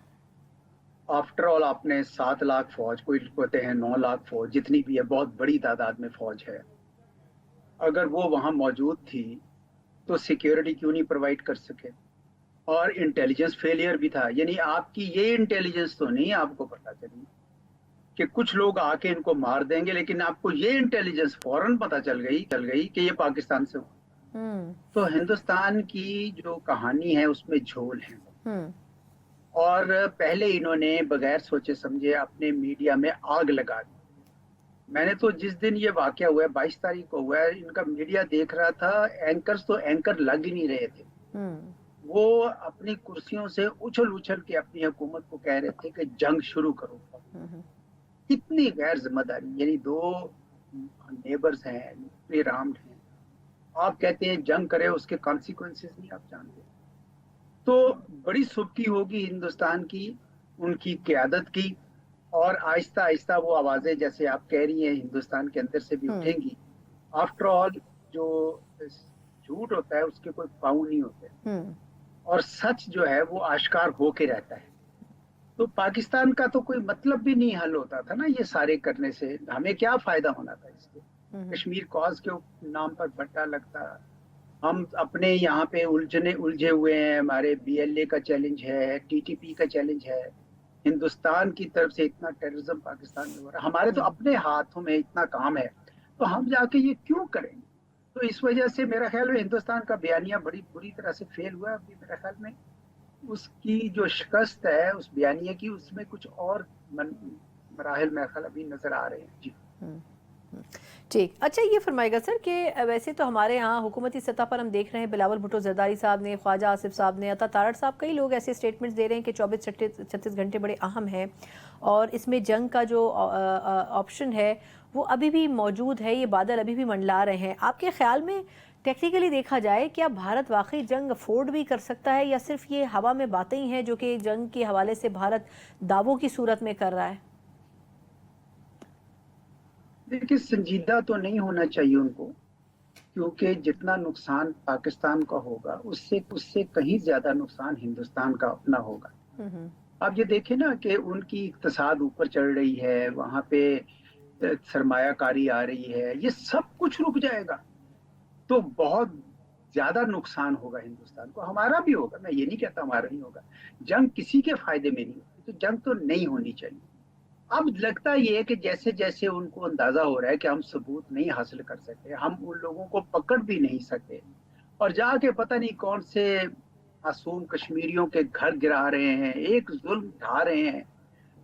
आफ्टर ऑल आपने 7 लाख फौज, कोई कहते हैं 9 लाख फौज, जितनी भी है बहुत बड़ी तादाद में फौज है, अगर वो वहां मौजूद थी तो सिक्योरिटी क्यों नहीं प्रोवाइड कर सके? और इंटेलिजेंस फेलियर भी था। यानी आपकी ये इंटेलिजेंस तो नहीं आपको पता चली कि कुछ लोग आके इनको मार देंगे, लेकिन आपको ये इंटेलिजेंस फौरन पता चल गई कि ये पाकिस्तान से हुआ। तो हिंदुस्तान की जो कहानी है उसमें झोल है। और पहले इन्होंने बगैर सोचे समझे अपने मीडिया में आग लगा दी। मैंने तो जिस दिन ये वाकया हुआ है, 22 तारीख को हुआ है, इनका मीडिया देख रहा था, एंकर्स तो एंकर लग ही नहीं रहे थे। वो अपनी कुर्सियों से उछल के अपनी हुकूमत को कह रहे थे कि जंग शुरू करो। कितनी गैर जिम्मेदारी। यानी 2 नेबर्स हैं, न्यूक्लियर आर्म्ड हैं, आप कहते हैं जंग करे, उसके कॉन्सिक्वेंसेस नहीं आप जानते। तो बड़ी सुबकी होगी हिंदुस्तान की, उनकी क़यादत की, और आहिस्ता आहिस्ता वो आवाजें जैसे आप कह रही हैं हिंदुस्तान के अंदर से भी उठेंगी। आफ्टर ऑल जो झूठ होता है उसके कोई पाँव नहीं होते, और सच जो है वो आश्कार होके रहता है। तो पाकिस्तान का तो कोई मतलब भी नहीं हल होता था ना ये सारे करने से। हमें क्या फायदा होना था इसके? कश्मीर कॉज के नाम पर भट्टा लगता, हम अपने यहाँ पे उलझे हुए हैं। हमारे BLA का चैलेंज है, TTP का चैलेंज है, हिंदुस्तान की तरफ से इतना टेररिज्म पाकिस्तान में हो रहा है, हमारे तो अपने हाथों में इतना काम है, तो हम जाके ये क्यों करेंगे? तो इस वजह से मेरा ख्याल है हिंदुस्तान का बयानिया बड़ी बुरी तरह से फेल हुआ है। अभी मेरा ख्याल में उसकी जो शिकस्त है उस बयानिया की, उसमें कुछ और मराहिल मेरा ख्याल अभी नजर आ रहे हैं। जी ठीक। अच्छा, ये फरमाएगा सर कि वैसे तो हमारे यहाँ हुकूमती सतह पर हम देख रहे हैं, बिलावल भुट्टो जरदारी साहब ने, ख्वाजा आसिफ साहब ने, अता तारड़ साहब, कई लोग ऐसे स्टेटमेंट्स दे रहे हैं कि 24-36 घंटे बड़े अहम हैं और इसमें जंग का जो ऑप्शन है वो अभी भी मौजूद है, ये बादल अभी भी मंडला रहे हैं। आपके ख्याल में टेक्निकली देखा जाए क्या भारत वाकई जंग अफोर्ड भी कर सकता है, या सिर्फ ये हवा में बातें ही हैं जो कि जंग के हवाले से भारत दावों की सूरत में कर रहा है? देखिए, संजीदा तो नहीं होना चाहिए उनको, क्योंकि जितना नुकसान पाकिस्तान का होगा उससे कहीं ज्यादा नुकसान हिंदुस्तान का अपना होगा। आप ये देखें ना कि उनकी इक्तसाद ऊपर चढ़ रही है, वहां पे सरमायाकारी आ रही है, ये सब कुछ रुक जाएगा तो बहुत ज्यादा नुकसान होगा हिंदुस्तान को। हमारा भी होगा, मैं ये नहीं कहता हमारा नहीं होगा। जंग किसी के फायदे में नहीं होती, तो जंग तो नहीं होनी चाहिए। अब लगता ये है कि जैसे जैसे उनको अंदाजा हो रहा है कि हम सबूत नहीं हासिल कर सकते, हम उन लोगों को पकड़ भी नहीं सके, और जाके पता नहीं कौन से मासूम कश्मीरियों के घर गिरा रहे हैं, एक जुल्म ढा रहे हैं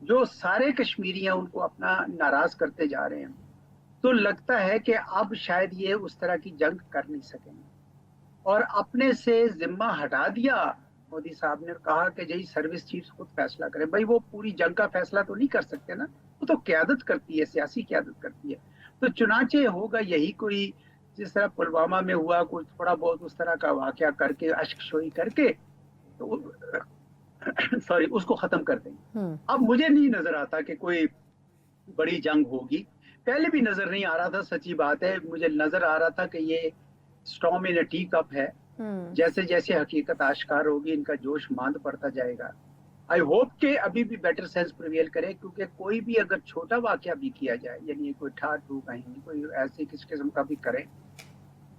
जो सारे कश्मीरी हैं उनको अपना नाराज करते जा रहे हैं। तो लगता है कि अब शायद ये उस तरह की जंग कर नहीं सकेंगे, और अपने से जिम्मा हटा दिया। मोदी साहब ने कहा कि जी सर्विस चीफ खुद फैसला करें। भाई वो पूरी जंग का फैसला तो नहीं कर सकते ना, वो तो क़यादत करती है, सियासी क़यादत करती है। तो चुनाचे होगा यही कोई, जिस तरह पुलवामा में हुआ, कुछ थोड़ा बहुत उस तरह का वाकया करके, अश्कशोई करके, तो सॉरी उसको खत्म कर देंगे। अब मुझे नहीं नजर आता कि कोई बड़ी जंग होगी। पहले भी नजर नहीं आ रहा था, सच्ची बात है। मुझे नजर आ रहा था कि ये स्टॉर्म इन अ टी कप है। जैसे जैसे हकीकत आश्कार होगी इनका जोश मांद पड़ता जाएगा। आई होप कि अभी भी बेटर सेंस प्रिवेल करे, क्योंकि कोई भी अगर छोटा वाकया भी किया जाए, यानी कोई ठाट कहीं कोई ऐसे किस किस्म का भी करे,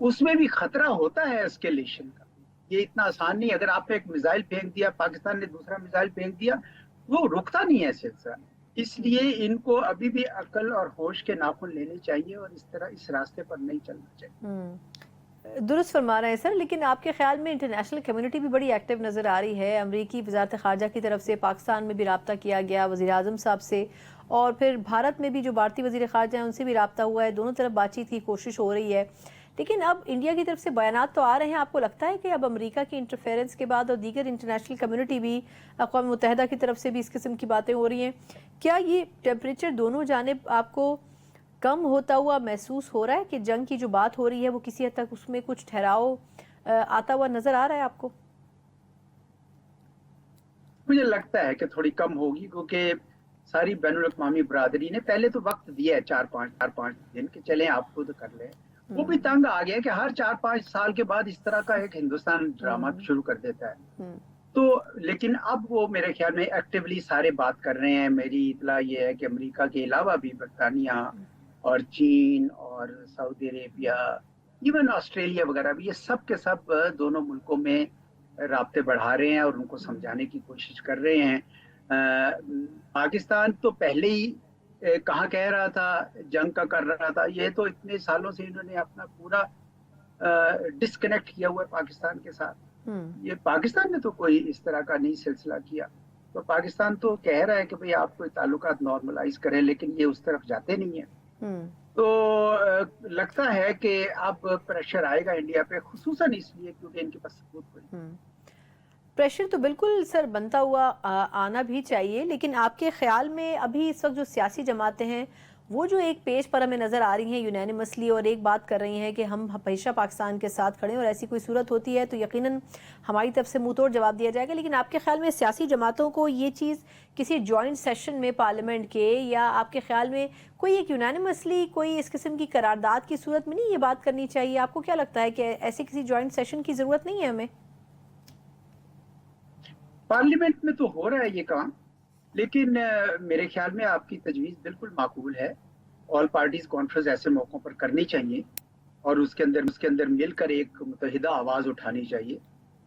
उसमें भी खतरा होता है एस्केलेशन का। ये इतना आसान नहीं। अगर आप एक मिसाइल फेंक दिया, पाकिस्तान ने दूसरा मिसाइल फेंक दिया, वो रुकता नहीं है सिलसिला। इसलिए इनको अभी भी अकल और होश के नाखून लेने चाहिए और इस तरह इस रास्ते पर नहीं चलना चाहिए। दुरुस्त फरमा रहे हैं सर, लेकिन आपके ख्याल में इंटरनेशनल कम्युनिटी भी बड़ी एक्टिव नज़र आ रही है। अमरीकी वज़ारत ख़ारजा की तरफ से पाकिस्तान में भी रब्ता किया गया वज़ीर आज़म साहब से, और फिर भारत में भी जो भारतीय वज़ीर ख़ारजा हैं उनसे भी रब्ता हुआ है, दोनों तरफ बातचीत की कोशिश हो रही है। लेकिन अब इंडिया की तरफ से बयानात तो आ रहे हैं, आपको लगता है कि अब अमेरिका की इंटरफेरेंस के बाद और दीगर इंटरनेशनल कम्युनिटी भी, अक़वाम मुत्तहिदा की तरफ से भी इस किस्म की बातें हो रही हैं, क्या ये टेम्परेचर दोनों जानिब आपको कम होता हुआ महसूस हो रहा है कि जंग की जो बात हो रही है वो किसी हद तक उसमें कुछ ठहराव आता हुआ नजर आ रहा है आपको? मुझे लगता है कि थोड़ी कम होगी, क्योंकि सारी बैनुल-अक़वामी बरादरी ने पहले तो वक्त दिया है 4-5 दिन के चलें आप खुद कर लें। वो भी तंग आ गया कि हर 4-5 साल के बाद इस तरह का एक हिंदुस्तान ड्रामा शुरू कर देता है। तो लेकिन अब वो मेरे ख्याल में एक्टिवली सारे बात कर रहे हैं। मेरी इतला ये है कि अमेरिका के अलावा भी बरतानिया और चीन और सऊदी अरेबिया, इवन ऑस्ट्रेलिया वगैरह भी, ये सब के सब दोनों मुल्कों में राब्ते बढ़ा रहे हैं और उनको समझाने की कोशिश कर रहे हैं। पाकिस्तान तो पहले ही कहाँ कह रहा था, जंग का कर रहा था। ये तो इतने सालों से इन्होंने अपना पूरा डिस्कनेक्ट किया हुआ है पाकिस्तान के साथ। ये पाकिस्तान ने तो कोई इस तरह का नहीं सिलसिला किया। तो पाकिस्तान तो कह रहा है कि भाई आप कोई ताल्लुकात नॉर्मलाइज करें, लेकिन ये उस तरफ जाते नहीं है। तो लगता है कि अब प्रेशर आएगा इंडिया पे, खुसूसन इसलिए क्योंकि इनके पास सबूत कोई। प्रेशर तो बिल्कुल सर बनता हुआ आना भी चाहिए, लेकिन आपके ख्याल में अभी इस वक्त जो सियासी जमातें हैं वो जो एक पेज पर हमें नज़र आ रही हैं यूनानिमसली, और एक बात कर रही हैं कि हम हमेशा पाकिस्तान के साथ खड़े हैं, और ऐसी कोई सूरत होती है तो यकीनन हमारी तरफ से मुंह तोड़ जवाब दिया जाएगा। लेकिन आपके ख्याल में सियासी जमातों को ये चीज़ किसी जॉइंट सेशन में पार्लियामेंट के, या आपके ख्याल में कोई एक यूनानिमसली कोई इस किस्म की करारदाद की सूरत में नहीं ये बात करनी चाहिए? आपको क्या लगता है कि ऐसे किसी जॉइंट सेशन की ज़रूरत नहीं है हमें? पार्लियामेंट में तो हो रहा है ये काम, लेकिन मेरे ख्याल में आपकी तजवीज़ बिल्कुल माकूल है। ऑल पार्टीज कॉन्फ्रेंस ऐसे मौक़ों पर करनी चाहिए और उसके अंदर मिलकर एक मुत्तहिदा आवाज़ उठानी चाहिए।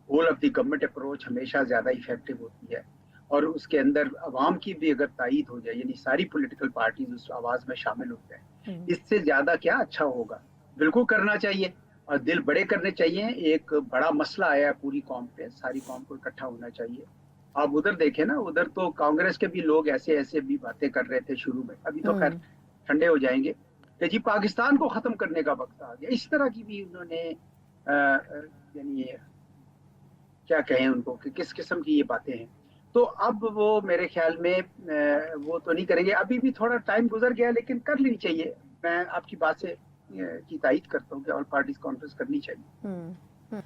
Whole of the government approach हमेशा ज़्यादा इफेक्टिव होती है, और उसके अंदर अवाम की भी अगर तायीद हो जाए, यानी सारी पॉलिटिकल पार्टीज उस आवाज़ में शामिल हो जाए, इससे ज़्यादा क्या अच्छा होगा। बिल्कुल करना चाहिए और दिल बड़े करने चाहिए। एक बड़ा मसला आया है पूरी कौम पे, सारी कौम को इकट्ठा होना चाहिए। आप उधर देखें ना, उधर तो कांग्रेस के भी लोग ऐसे भी बातें कर रहे थे शुरू में, अभी तो खैर ठंडे हो जाएंगे कि जी पाकिस्तान को खत्म करने का वक्त आ गया। इस तरह की भी उन्होंने यानी क्या कहें उनको कि किस किस्म की ये बातें हैं। तो अब वो मेरे ख्याल में वो तो नहीं करेंगे। अभी भी थोड़ा टाइम गुजर गया, लेकिन कर लेनी चाहिए। मैं आपकी बात से की तायीद करता हूँ कि ऑल पार्टीज कॉन्फ्रेंस करनी चाहिए।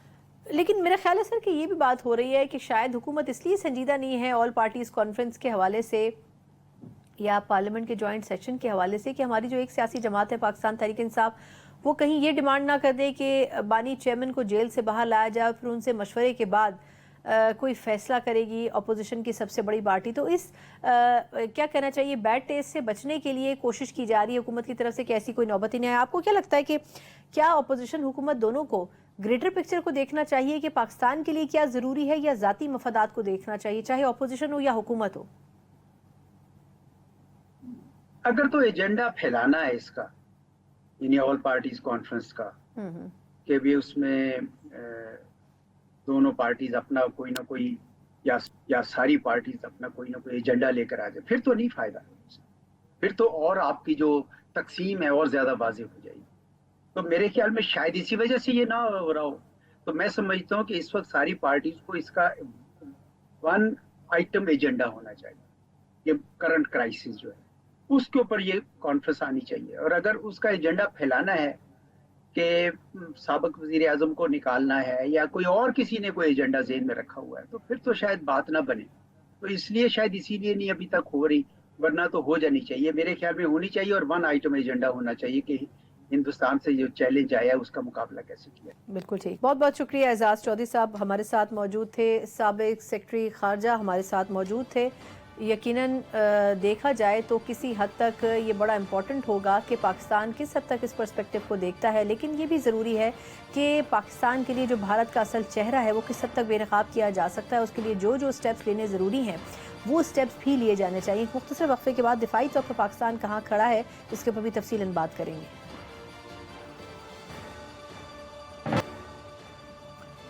लेकिन मेरा ख्याल है सर कि ये भी बात हो रही है कि शायद हुकूमत इसलिए संजीदा नहीं है ऑल पार्टीज कॉन्फ्रेंस के हवाले से या पार्लियामेंट के जॉइंट सेशन के हवाले से, कि हमारी जो एक सियासी जमात है पाकिस्तान तहरीक इंसाफ, वो कहीं ये डिमांड ना कर दे कि बानी चेयरमैन को जेल से बाहर लाया जाए, फिर उनसे मशवरे के बाद कोई फैसला करेगी अपोजिशन की सबसे बड़ी पार्टी। तो इस क्या कहना चाहिए, बैड टेस्ट से बचने के लिए कोशिश की जा रही है हुकूमत की तरफ से कि ऐसी कोई नौबत ही नहीं आए। आपको क्या लगता है कि क्या अपोजिशन हुकूमत दोनों को ग्रेटर पिक्चर को देखना चाहिए कि पाकिस्तान के लिए क्या ज़रूरी है, या ज़ाती मफादात को देखना चाहिए, चाहे अपोजिशन हो या हुकूमत हो? अगर तो एजेंडा फैलाना है इसका, यानी ऑल पार्टीज कॉन्फ्रेंस का, कि भी उसमें दोनों पार्टीज अपना कोई ना कोई या सारी पार्टीज अपना कोई ना कोई एजेंडा लेकर आ जाए, फिर तो नहीं फायदा। फिर तो और आपकी जो तकसीम है और ज्यादा वाज़ेह हो जाएगी। तो मेरे ख्याल में शायद इसी वजह से ये ना हो रहा हो। तो मैं समझता हूँ कि इस वक्त सारी पार्टीज को इसका वन आइटम एजेंडा होना चाहिए। ये करंट क्राइसिस जो है उसके ऊपर ये कॉन्फ्रेंस आनी चाहिए, और अगर उसका एजेंडा फैलाना है कि साबिक वजीर आजम को निकालना है या कोई और किसी ने कोई एजेंडा ज़हन में रखा हुआ है, तो फिर तो शायद बात ना बने। तो इसलिए शायद इसीलिए नहीं अभी तक हो रही, वरना तो हो जानी चाहिए। मेरे ख्याल में होनी चाहिए, और वन आइटम एजेंडा होना चाहिए कि हिंदुस्तान से जो चैलेंज आया उसका मुकाबला कैसे किया। बिल्कुल ठीक, बहुत बहुत शुक्रिया। एजाज चौधरी साहब हमारे साथ मौजूद थे, साबिक सेक्रेटरी खारजा हमारे साथ मौजूद थे। यकीनन देखा जाए तो किसी हद तक ये बड़ा इम्पॉर्टेंट होगा कि पाकिस्तान किस हद तक इस पर्सपेक्टिव को देखता है, लेकिन ये भी ज़रूरी है कि पाकिस्तान के लिए जो भारत का असल चेहरा है वो किस हद तक बेनकाब किया जा सकता है, उसके लिए जो जो स्टेप्स लेने ज़रूरी हैं वो स्टेप्स भी लिए जाने चाहिए। मुख्तसर वक्फे के बाद दिफाई तौर पर पाकिस्तान कहाँ खड़ा है इसके ऊपर भी तफसीलन बात करेंगे।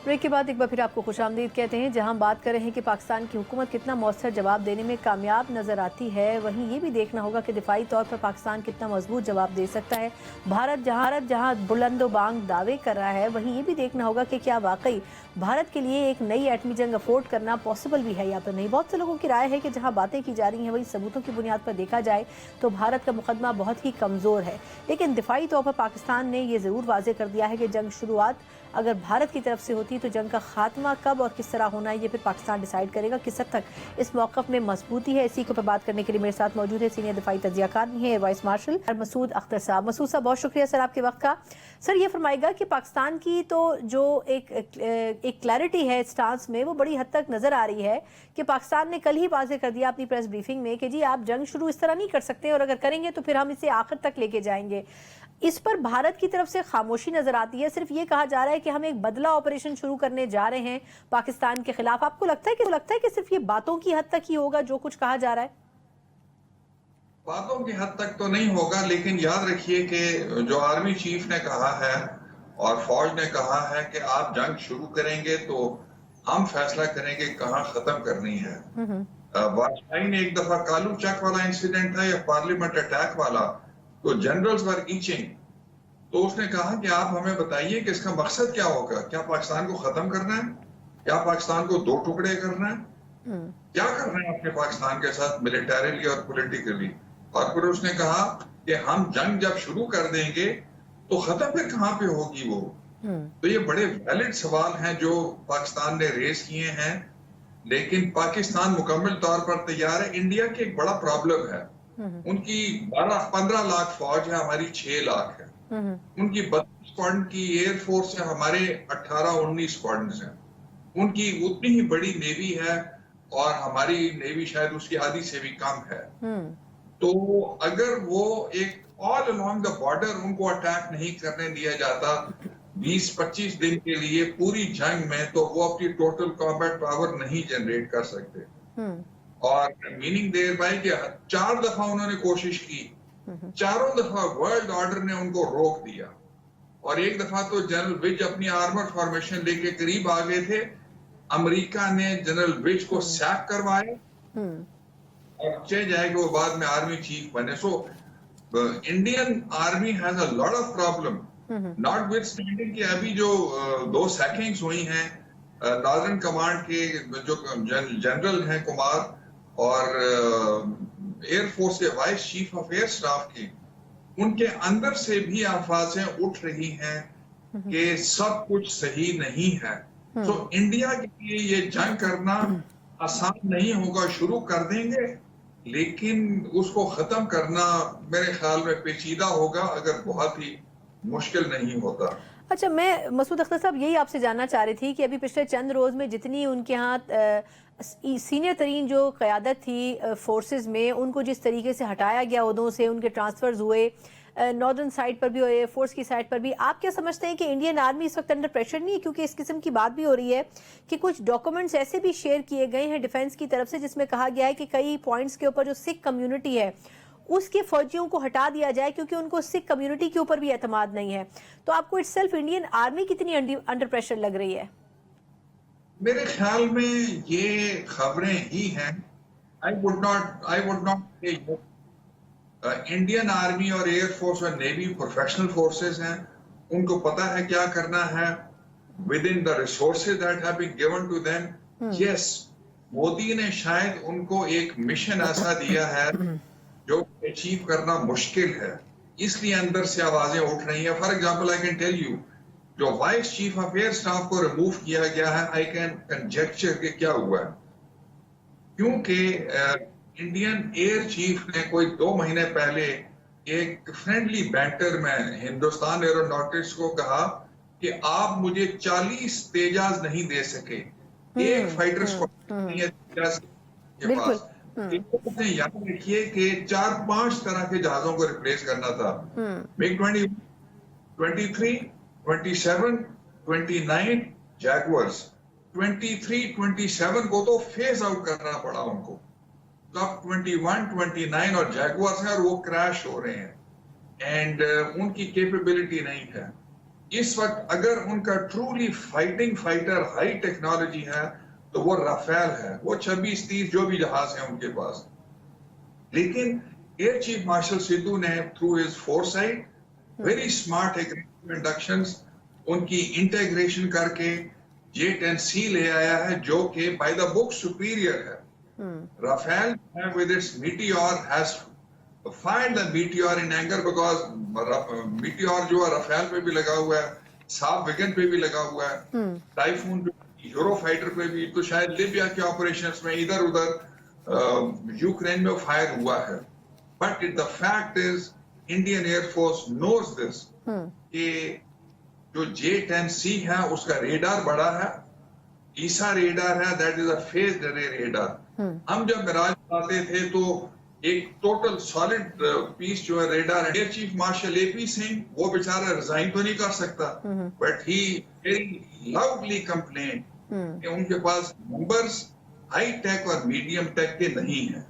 ब्रेक के बाद एक बार फिर आपको खुशामदीद कहते हैं। जहां हम बात कर रहे हैं कि पाकिस्तान की हुकूमत कितना मौसर जवाब देने में कामयाब नजर आती है, वहीं ये भी देखना होगा कि दिफाई तौर पर पाकिस्तान कितना मजबूत जवाब दे सकता है। भारत जहां बुलंदो बांग दावे कर रहा है, वहीं ये भी देखना होगा कि क्या वाकई भारत के लिए एक नई एटमी जंग अफोर्ड करना पॉसिबल भी है या फिर नहीं। बहुत से लोगों की राय है कि जहां बातें की जा रही हैं वही सबूतों की बुनियाद पर देखा जाए तो भारत का मुकदमा बहुत ही कमज़ोर है, लेकिन दिफाई तौर पर पाकिस्तान ने यह ज़रूर वाज़ेह कर दिया है कि जंग शुरुआत अगर भारत की तरफ से होती तो जंग का खात्मा कब और किस तरह होना है ये फिर पाकिस्तान डिसाइड करेगा। किस हद तक इस मौक़िफ़ में मजबूती है, इसी के ऊपर बात करने के लिए मेरे साथ मौजूद है सीनियर दिफाई तज्ज़ियाकार भी हैं air vice marshal Masood Akhtar साहब। मसूद साहब, बहुत शुक्रिया सर आपके वक्त का। सर, ये फरमाएगा कि पाकिस्तान की तो जो एक क्लैरिटी है स्टांस में, वो बड़ी हद तक नज़र आ रही है कि पाकिस्तान ने कल ही वाज़ेह कर दिया अपनी प्रेस ब्रीफिंग में कि जी आप जंग शुरू इस तरह नहीं कर सकते और अगर करेंगे तो फिर हम इसे आखिर तक लेके जाएंगे। इस पर भारत की तरफ से खामोशी नजर आती है, सिर्फ ये कहा जा रहा है कि हम एक बदला ऑपरेशन शुरू करने जा रहे हैं पाकिस्तान के खिलाफ। आपको लगता है कि सिर्फ ये बातों की हद तक ही होगा जो कुछ कहा जा रहा है? बातों की हद तक तो नहीं होगा, लेकिन याद रखिए कि जो आर्मी चीफ ने कहा है और फौज ने कहा है कि आप जंग शुरू करेंगे तो हम फैसला करेंगे कहां खत्म करनी है। वाजपेयी ने एक दफा कालू चक वाला इंसिडेंट था या पार्लियामेंट अटैक वाला, तो जनरल्स वर ईचिंग, तो उसने कहा कि आप हमें बताइए कि इसका मकसद क्या होगा, क्या पाकिस्तान को खत्म करना है, क्या पाकिस्तान को दो टुकड़े करना है, क्या करना है अपने पाकिस्तान के साथ मिलिटरीली और पॉलिटिकली। और फिर उसने कहा कि हम जंग जब शुरू कर देंगे तो खत्म फिर कहां पे होगी वो। तो ये बड़े वैलिड सवाल हैं जो पाकिस्तान ने रेज किए हैं, लेकिन पाकिस्तान मुकम्मल तौर पर तैयार है। इंडिया की एक बड़ा प्रॉब्लम है, उनकी 12-15 लाख फौज है, हमारी 6 लाख है। उनकी 32 स्क्वाड्रन की एयरफोर्स है, हमारे 18-19 स्क्वाड्रन हैं। उनकी उतनी ही बड़ी नेवी है और हमारी नेवी शायद उसकी आधी से भी कम है। तो अगर वो एक ऑल अलोंग द बॉर्डर उनको अटैक नहीं करने दिया जाता 20-25 दिन के लिए पूरी जंग में, तो वो अपनी टोटल कॉम्बैट पावर नहीं जनरेट कर सकते। और मीनिंग देयर बाय कि 4 दफा उन्होंने कोशिश की, चारों दफा वर्ल्ड ऑर्डर ने उनको रोक दिया। और एक दफा तो जनरल विज अपनी आर्मर फॉर्मेशन लेके करीब आ गए थे, अमेरिका ने जनरल विज को सैक करवाया और चेंज आए कि वो बाद में आर्मी चीफ बने। So Indian army has a lot of problem, not with standing कि अभी जो 2 सैकिंग्स हुई हैं नॉर्दर्न कमांड के जो जनरल हैं कुमार और एयरफोर्स के vice chief of air staff की, उनके अंदर से भी आवाजें उठ रही हैं कि सब कुछ सही नहीं है। तो इंडिया के लिए ये जंग करना आसान नहीं होगा। शुरू कर देंगे लेकिन उसको खत्म करना मेरे ख्याल में पेचीदा होगा, अगर बहुत ही मुश्किल नहीं होता। अच्छा, मैं मसूद अख्तर साहब यही आपसे जानना चाह रही थी कि अभी पिछले चंद रोज़ में जितनी उनके यहाँ सीनियर तरीन जो क़यादत थी फोर्सेस में, उनको जिस तरीके से हटाया गया उहदों से, उनके ट्रांसफ़र्स हुए नॉर्दर्न साइड पर भी और एयरफोर्स की साइड पर भी, आप क्या समझते हैं कि इंडियन आर्मी इस वक्त अंडर प्रेशर नहीं है? क्योंकि इस किस्म की बात भी हो रही है कि कुछ डॉक्यूमेंट्स ऐसे भी शेयर किए गए हैं डिफेंस की तरफ से जिसमें कहा गया है कि कई पॉइंट्स के ऊपर जो सिख कम्युनिटी है उसके फौजियों को हटा दिया जाए क्योंकि उनको सिख कम्युनिटी के ऊपर भी एतमाद नहीं है। तो आपको इटसेल्फ इंडियन आर्मी कितनी अंडर प्रेशर लग रही है? मेरे ख्याल में ये खबरें ही हैं। I would not Indian army और एयरफोर्स और नेवी प्रोफेशनल फोर्सेस हैं, उनको पता है क्या करना है within the resources that have been given to them. Yes, Modi ने शायद उनको एक मिशन ऐसा दिया है जो अचीव करना मुश्किल है, इसलिए अंदर से आवाजें उठ रही हैं। For example, I can tell you, जो vice chief of air staff को रिमूव किया गया है, आई कैन कंजेक्चर के क्या हुआ है, क्योंकि इंडियन एयर चीफ ने कोई 2 महीने पहले एक फ्रेंडली बैंटर में हिंदुस्तान एरोनॉटिक्स को कहा कि आप मुझे 40 तेजाज नहीं दे सके, एक फाइटर स्क्वाड्रन नहीं है तेजाज के पास। इसने याद रखिए कि 4-5 तरह के जहाजों को रिप्लेस करना था। मिग 20, 23, 27, 29 जैगुआर्स, 23, 27 को तो फेज आउट करना पड़ा उनको। तो अब 21, 29 और जैगुआर्स हैं और वो क्रैश हो रहे हैं एंड उनकी कैपेबिलिटी नहीं है। इस वक्त अगर उनका truly fighting fighter high technology है तो वो राफेल है, वो 26-30 जो भी जहाज है उनके पास। लेकिन एयर चीफ मार्शल सिद्धू ने through his foresight very smart inductions उनकी इंटीग्रेशन करके J-10C ले आया है, जो कि बाय द बुक सुपीरियर है। Rafale with its meteor has find the meteor in anger because meteor जो है राफेल पे भी लगा हुआ है, साब वेगन पे भी लगा हुआ है, टाइफून पे, यूरोफाइटर पे भी, तो शायद लिबिया के ऑपरेशंस में इधर उधर यूक्रेन में फायर हुआ है। But the fact is Indian air force knows this कि जो J-10C है उसका रेडार बड़ा है, ईसा रेडार है, that is a phased array radar. हम जब मिराज आते थे तो एक टोटल सॉलिड पीस जो है रेडार है। Air chief marshal AP Singh वो बेचारा रिजाइन तो नहीं कर सकता, but he very loudly complain कि उनके पास नंबर्स हाई टेक और मीडियम टेक के नहीं है।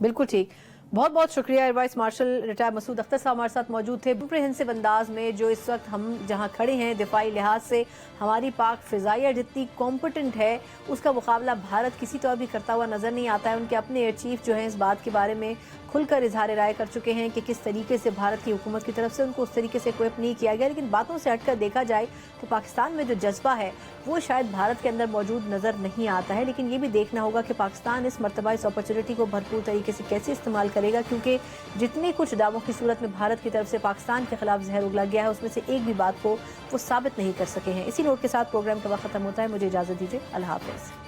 बिल्कुल ठीक, बहुत बहुत शुक्रिया। Air vice marshal retired Masood Akhtar साहब हमारे साथ मौजूद थे। कॉम्प्रिहेंसिव अंदाज में जो इस वक्त हम जहां खड़े हैं दिफाई लिहाज से हमारी पाक फिजाइया जितनी कॉम्पिटेंट है उसका मुकाबला भारत किसी तौर भी करता हुआ नजर नहीं आता है। उनके अपने एयर चीफ जो हैं इस बात के बारे में खुलकर इजहार राय कर चुके हैं कि किस तरीके से भारत की हुकूमत की तरफ से उनको उस तरीके से इक्विप नहीं किया गया। लेकिन बातों से हटकर देखा जाए तो पाकिस्तान में जो जज्बा है वो शायद भारत के अंदर मौजूद नज़र नहीं आता है। लेकिन ये भी देखना होगा कि पाकिस्तान इस मरतबा इस अपॉर्चुनिटी को भरपूर तरीके से कैसे इस्तेमाल करेगा, क्योंकि जितने कुछ दावों की सूरत में भारत की तरफ से पाकिस्तान के खिलाफ जहर उगला गया है उसमें से एक भी बात को वो साबित नहीं कर सके हैं। इसी नोट के साथ प्रोग्राम का वक्त खत्म होता है। मुझे इजाज़त दीजिए, अल्लाह हाफ़िज़।